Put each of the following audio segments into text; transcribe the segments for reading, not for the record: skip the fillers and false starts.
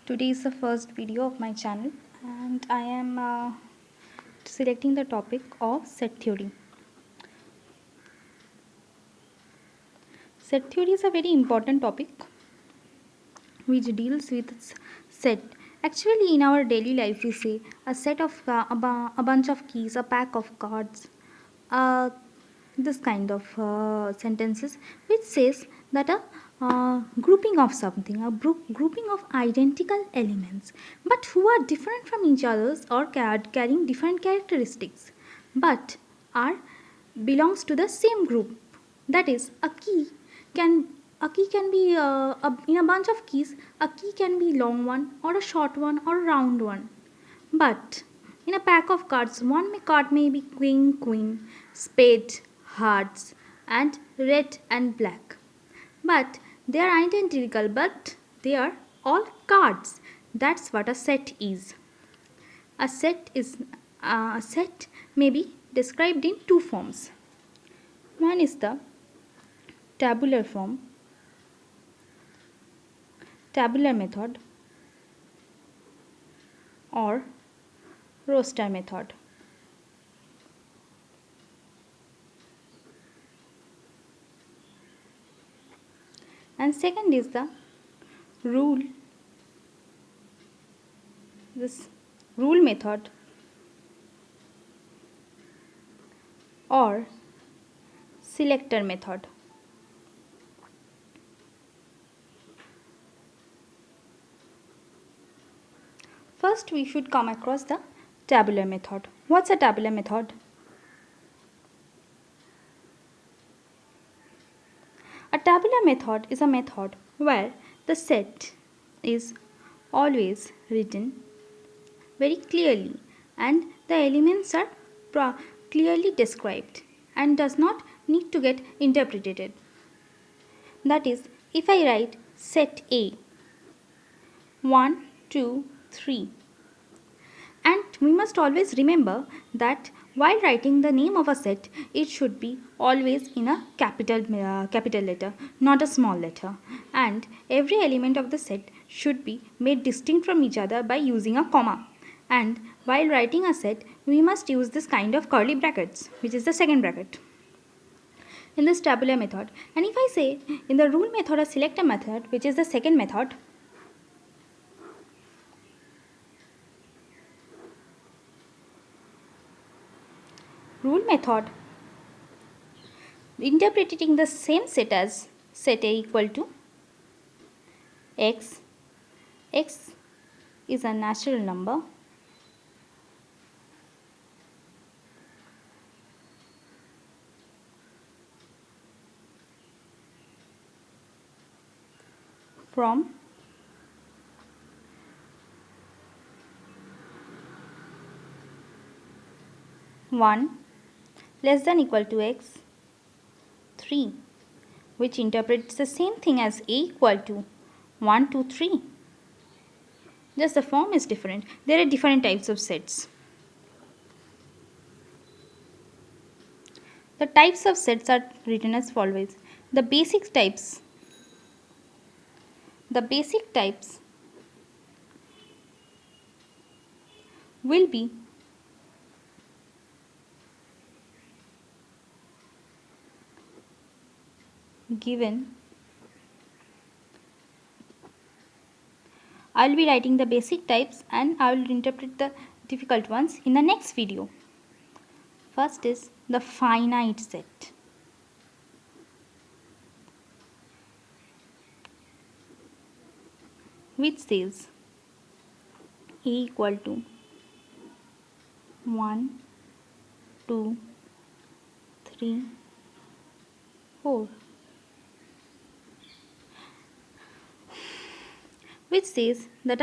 Today is the first video of my channel and I am selecting the topic of set theory. Set theory is a very important topic which deals with set. Actually, in our daily life, we say a set of a bunch of keys, a pack of cards, uh, this kind of sentences, which says that a grouping of something, a grouping of identical elements, but who are different from each others or carrying different characteristics, but are belongs to the same group. That is, can a key can be in a bunch of keys. A key can be long one or a short one or a round one. But in a pack of cards, card may be queen, queen, spade, hearts, and red and black. But they are identical, but they are all cards. That's what a set is. A set is a set may be described in two forms. One is the tabular form, tabular method, or roster method. And second is the rule, this rule method, or selector method. First, we should come across the tabular method. What's a tabular method? A tabular method is a method where the set is always written very clearly and the elements are clearly described and does not need to get interpreted. That is, if I write set A 1, 2, 3, and we must always remember that while writing the name of a set, it should be always in a capital letter, not a small letter. And every element of the set should be made distinct from each other by using a comma. And while writing a set, we must use this kind of curly brackets, which is the second bracket in this tabular method. And if I say in the rule method or selector method, which is the second method, rule method interpreting the same set as set A equal to x. X is a natural number from 1 less than equal to x 3, which interprets the same thing as A equal to 1, 2, 3. Just the form is different. There are different types of sets. The types of sets are written as follows. The basic types will be given. I will be writing the basic types and I will interpret the difficult ones in the next video. First is the finite set. Which says A equal to 1, 2, 3, 4. Which says that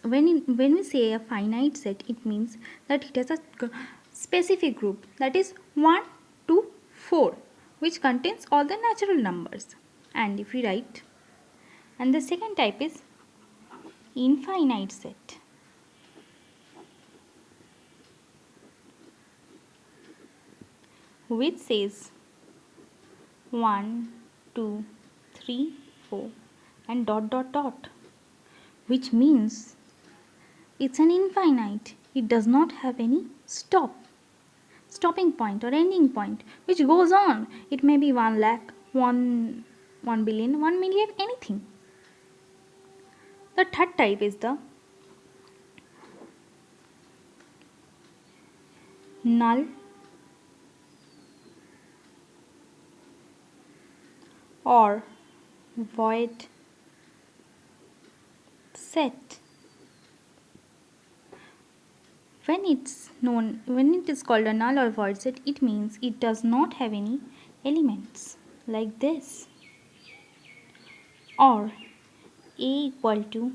when we say a finite set, it means that it has a specific group, that is 1 to 4, which contains all the natural numbers. And if we write, and the second type is infinite set. Which says 1, 2, 3, 4 and dot dot dot. which means it's an infinite. It does not have any stopping point or ending point, which goes on. It may be 1 lakh, 1 billion, 1 million, anything. The third type is the null or void set. When it is called a null or void set, it means it does not have any elements like this, or a equal to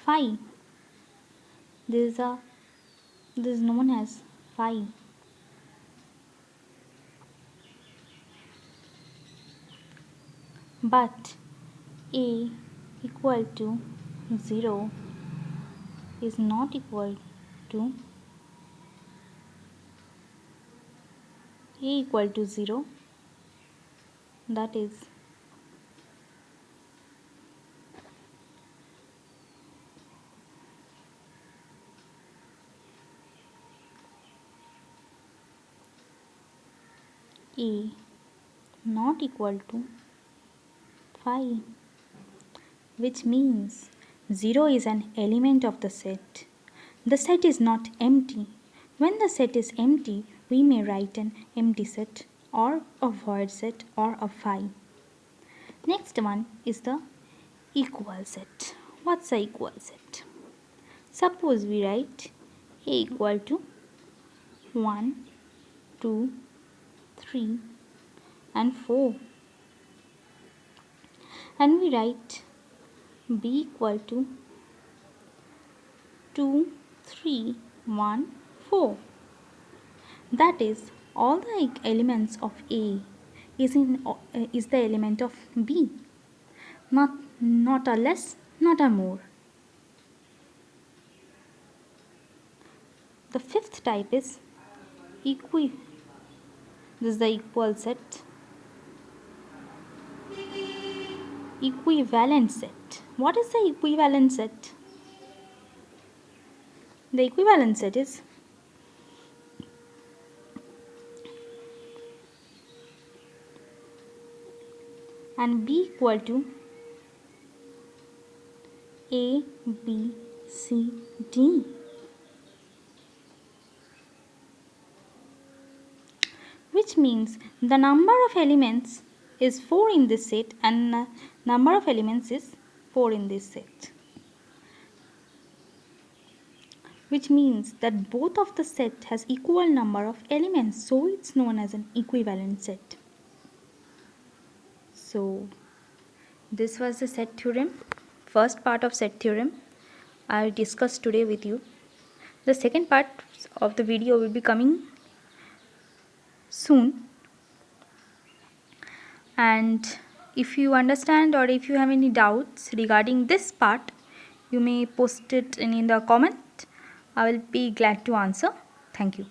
phi. This is known as phi. But a equal to 0 is not equal to a equal to 0, that is a not equal to phi, which means 0 is an element of the set. The set is not empty. When the set is empty, we may write an empty set or a void set or a phi. Next one is the equal set. What's the equal set? Suppose we write a equal to 1, 2, 3 and 4, and we write b equal to 2, 3, 1, 4. That is, all the elements of A is the element of B, not a less, not a more. The fifth type is this is the equal set. Equivalent set. What is the equivalent set? The equivalent set is and B equal to A, B, C, D. Which means the number of elements is 4 in this set and the number of elements is 4 in this set. Which means that both of the set has equal number of elements, so it's known as an equivalent set. So this was the set theorem, first part of set theorem I discussed today with you. The second part of the video will be coming soon, and if you understand or if you have any doubts regarding this part, you may post it in the comment. I will be glad to answer. Thank you.